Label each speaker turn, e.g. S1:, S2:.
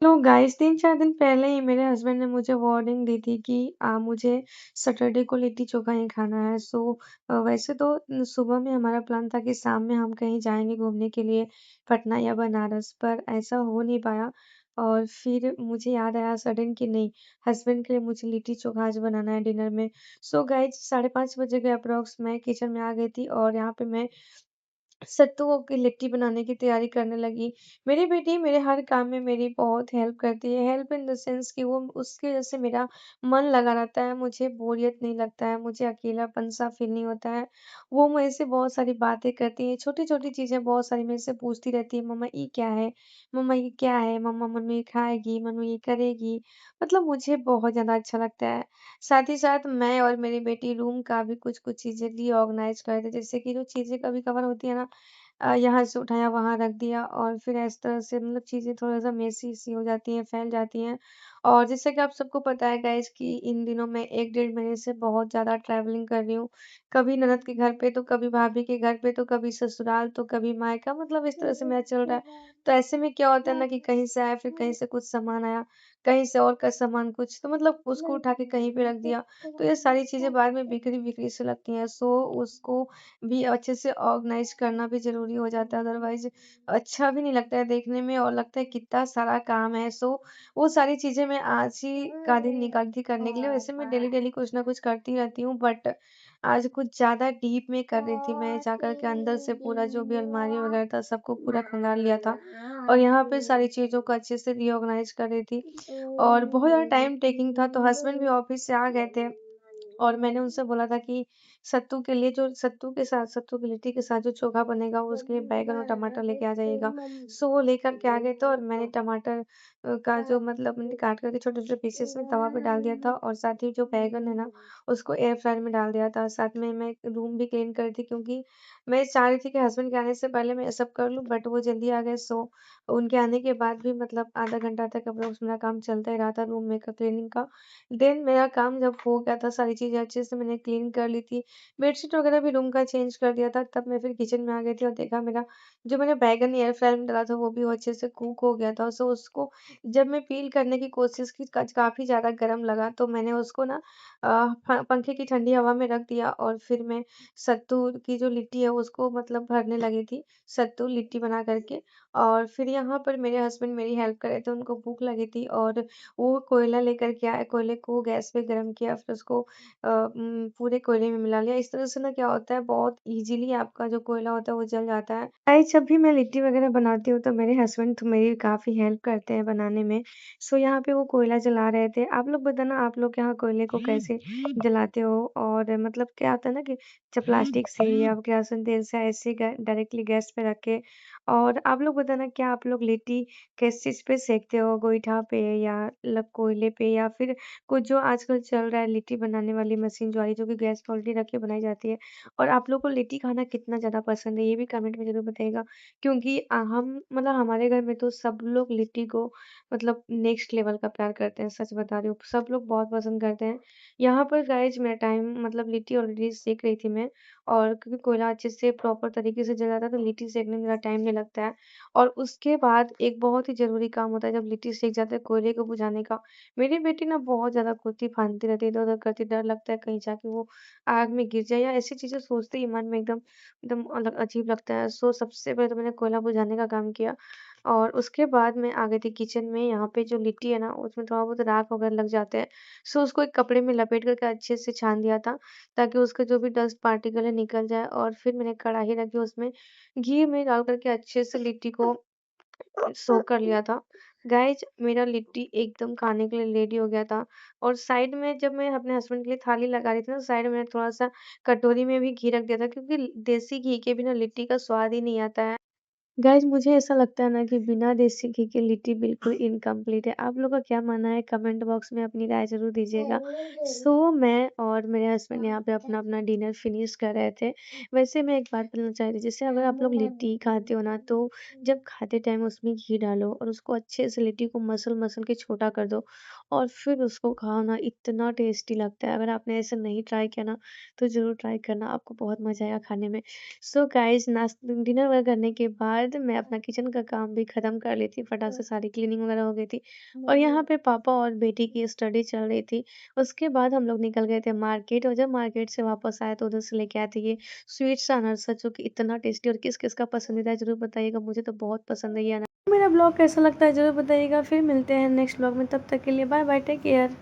S1: तो गाइस 3-4 दिन पहले ही मेरे हस्बैंड ने मुझे वार्निंग दी थी कि मुझे सैटरडे को लिट्टी-चोखा ही खाना है। वैसे तो सुबह में हमारा प्लान था कि शाम में हम कहीं जाएँगे घूमने के लिए पटना या बनारस, पर ऐसा हो नहीं पाया और फिर मुझे याद आया सडन कि नहीं, हस्बैंड के लिए मुझे लिट्टी-चोखा आज बनाना है डिनर में। सो गाइस 5:30 बजे के अप्रॉक्स मैं किचन में आ गई थी और यहाँ पे मैं सत्तुओं की लिट्टी बनाने की तैयारी करने लगी। मेरी बेटी मेरे हर काम में मेरी बहुत हेल्प करती है, हेल्प इन द सेंस कि वो उसकी वज़ह से मेरा मन लगा रहता है, मुझे बोरियत नहीं लगता है, मुझे अकेलापन-सा फ़ील नहीं होता है। वो मेरे से बहुत सारी बातें करती है, छोटी-छोटी चीज़ें बहुत सारी मेरे से पूछती रहती है, "मम्मा ये क्या है? मम्मा ये क्या है? मम्मा मम्मी ये खाएगी, मम्मी ये करेगी।" मतलब मुझे बहुत ज़्यादा अच्छा लगता है। साथ ही साथ मैं और मेरी बेटी रूम का भी कुछ-कुछ चीज़ें रीऑर्गनाइज़ कर दें, जैसे कि जो चीज़ें कभी-कभार होती है ना यहाँ से उठाया वहाँ रख दिया और फिर इस तरह से मतलब चीज़ें थोड़ा-सा मेसी सी हो जाती हैं, फैल जाती हैं। और जैसे कि आप सबको पता है गाइज़ कि इन दिनों मैं 1 डेढ़ महीने से बहुत ज़्यादा ट्रैवलिंग कर रही हूँ। कभी ननद के घर पे, तो कभी भाभी के घर पे, तो कभी ससुराल, तो कभी मायका मतलब इस तरह से मेरा चल रहा है। तो ऐसे में क्या होता है ना कि कहीं से आया, फिर कहीं से कुछ सामान आया, कहीं से और का सामान कुछ, तो मतलब उसको उठा के कहीं पे रख दिया। तो ये सारी चीज़ें बाद में बिखरी-बिखरी सी लगती हैं। उसको भी अच्छे से ऑर्गनाइज़ करना भी ज़रूरी हो जाता है, अदरवाइज़ अच्छा भी नहीं लगता है देखने में और लगता है कितना सारा काम है। वो सारी चीज़ें मैं आज ही का दिन निकाली थी करने के लिए, वैसे मैं डेली-डेली कुछ ना कुछ करती रहती हूँ बट आज कुछ ज़्यादा डीप में कर रही थी मैं, जाकर के अंदर से पूरा जो भी अलमारी वगैरह था सबको पूरा खंगाल लिया था और यहाँ पे सारी चीज़ों को अच्छे से रीऑर्गनाइज़ कर रही थी और बहुत ज़्यादा टाइम टेकिंग था, तो हस्बैंड भी ऑफ़िस से आ गए थे। और मैंने उनसे बोला था कि सत्तू के लिए जो सत्तू के साथ सत्तू की लिट्टी के साथ जो चोखा बनेगा वो उसके लिए बैंगन और टमाटर लेके आ जाइएगा। वो लेकर के आ गए थे और मैंने टमाटर का जो मतलब मैंने काट कर के छोटे-छोटे पीसेस में तवा पे डाल दिया था और साथ ही जो बैंगन है ना, उसको एयर फ्रायर में डाल दिया था। साथ में मैं रूम भी क्लीन कर रही थी क्योंकि मैं चाह रही थी कि हस्बैंड के आने से पहले मैं ये सब कर लूँ बट वो जल्दी आ गए उनके आने के बाद भी मतलब आधा घंटा तक अप्रोक्स मेरा काम चलता ही रहा था रूम में का क्लीनिंग का। देन मेरा काम जब हो गया था, सारी चीज़ें अच्छे से मैंने क्लीन कर ली थी, बेडशीट वगैरह भी रूम का चेंज कर दिया था, तब मैं फिर किचन में आ गई थी और देखा मेरा जो मैंने बैंगन एयर फ्रायर में डाला था, वो भी वो अच्छे से कुक हो गया था। उसको जब मैं पील करने की कोशिश की, काफ़ी ज़्यादा गरम लगा, तो मैंने उसको ना फ पंखे की ठंडी हवा में रख दिया और फिर मैं सत्तू की जो लिट्टी है, उसको मतलब भरने लगी थी, सत्तू लिट्टी बना कर के और फिर यहाँ पर मेरे हस्बैंड मेरी हेल्प कर रहे थे, उनको भूख लगी थी और वो कोयला लेकर के आए, कोयले को गैस पे गरम किया, फिर उसको पूरे कोयले में मिला लिया। इस तरह से ना क्या होता है बहुत ईज़िली आपका जो कोयला होता है वो जल जाता है। जब भी मैं लिट्टी वगैरह बनाती हूँ तो मेरे हस्बैंड तो मेरी काफ़ी हेल्प करते हैं बनाने में। यहाँ पे वो कोयला जला रहे थे। आप लोग बताना आप लोग के यहाँ कोयले को कैसे जलाते हो? और मतलब क्या होता है ना कि जब प्लास्टिक से या केरोसिन तेल से ऐसे डायरेक्टली गैस पे रख के और आप लोग बताना क्या आप लोग लिट्टी किस चीज़ पे सेकते हो? गोईठा पे या मतलब कोयले पे या फिर कुछ जो आजकल चल रहा है लिट्टी बनाने वाली मशीन जो आई है, जो कि गैस पे ऑलरेडी रख के बनाई जाती है। और आप लोग को लिट्टी खाना कितना ज़्यादा पसंद है, ये भी कमेंट में ज़रूर बताइएगा। क्योंकि हम मतलब हमारे घर में तो सब लोग लिट्टी को मतलब नेक्स्ट लेवल का प्यार करते हैं, सच बता रही हूँ। सब लोग बहुत पसंद करते हैं। यहाँ पर गाइज़ मेरा टाइम मतलब लिट्टी ऑलरेडी सेक रही थी मैं और क्योंकि कोयला अच्छे से प्रॉपर तरीके से जल जाता है, तो लिट्टी सेकने में ज़्यादा टाइम नहीं लगता है। और उसके बाद एक बहुत ही ज़रूरी काम होता है जब लिट्टी सेक जाता है कोयले को बुझाने का। मेरी बेटी ना बहुत ज़्यादा कूदती-फांदती रहती है, इधर-उधर करती, डर लगता है कहीं जाके वो आग में गिर जाए या ऐसी चीज़ें सोचते ही मन में एकदम एकदम अलग अजीब लगता है। सबसे पहले तो मैंने कोयला बुझाने का काम किया और उसके बाद मैं आ गई थी किचन में। यहाँ पे जो लिट्टी है ना, उसमें थोड़ा बहुत राख वगैरह लग जाते हैं। उसको एक कपड़े में लपेट कर के अच्छे से छान दिया था, ताकि उसका जो भी डस्ट पार्टिकल है निकल जाए और फिर मैंने कढ़ाई रखी, उसमें घी में डाल कर के अच्छे से लिट्टी को सोक कर लिया था। गाइज़ मेरा लिट्टी एकदम खाने के लिए रेडी हो गया था और साइड में जब मैं अपने हस्बैंड के लिए थाली लगा रही थी ना, साइड में थोड़ा-सा कटोरी में भी घी रख दिया था क्योंकि देसी घी के बिना लिट्टी का स्वाद ही नहीं आता है। गाइज़ मुझे ऐसा लगता है ना कि बिना देसी घी के लिट्टी बिल्कुल इनकम्प्लीट है। आप लोग का क्या मानना है कमेंट बॉक्स में अपनी राय ज़रूर दीजिएगा। मैं और मेरे हस्बैंड यहाँ पे अपना-अपना डिनर फिनिश कर रहे थे। वैसे मैं एक बात बोलना चाह रही थी, जैसे अगर आप लोग लिट्टी खाते हो ना, तो जब खाते टाइम उसमें घी डालो और उसको अच्छे से लिट्टी को मसल-मसल के छोटा कर दो और फिर उसको खाओ ना, इतना टेस्टी लगता है। अगर आपने ऐसा नहीं ट्राई किया ना, तो ज़रूर ट्राई करना, आपको बहुत मज़ा आएगा खाने में। गाइज़ डिनर वगैरह करने के बाद बाद मैं अपना किचन का काम भी ख़त्म कर ली थी, फटाक से सारी क्लीनिंग वग़ैरह हो गई थी और यहाँ पे पापा और बेटी की स्टडी चल रही थी। उसके बाद हम लोग निकल गए थे मार्केट और जब मार्केट से वापस आए तो उधर से लेके आए थे ये स्वीट्स अनारसा जो कि इतना टेस्टी और किस-किस का पसंदीदा है ज़रूर बताइएगा, मुझे तो बहुत पसंद है ये अनार। मेरा ब्लॉग कैसा लगता है ज़रूर बताइएगा, फिर मिलते हैं नेक्स्ट ब्लॉग में, तब तक के लिए बाय बाय, टेक केयर।